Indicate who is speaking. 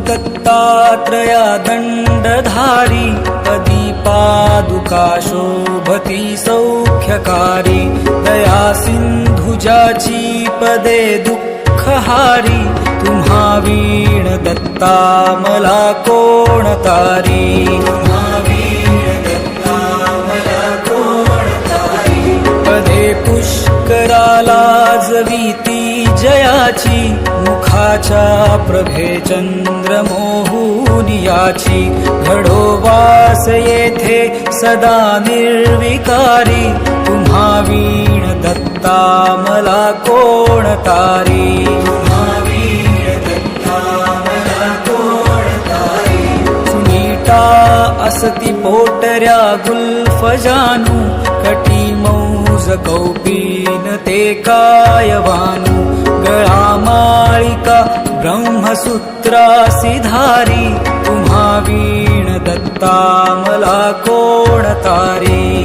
Speaker 1: दत्तात्रया दण्डधारी पदी पादुका शोभती सौख्यकारी दया सिंधुजाची पदे दुःखहारी तुम्हा वीण दत्ता मला कोण तारी पदे पुष्कराला जवीती जयाची मुखाच्या प्रभे चंद्र मोहुनियाची घडो वास येथे सदा निर्विकारी तुम्हा वीण दत्ता मला कोण तारी सुनीता असती पोटऱ्या गुल्फ जानू कटी मौज कौपीन ते कायवानू गळा माळिका ब्रह्मसूत्रासी धारी तुम्हा वीण दत्ता मला कोण तारी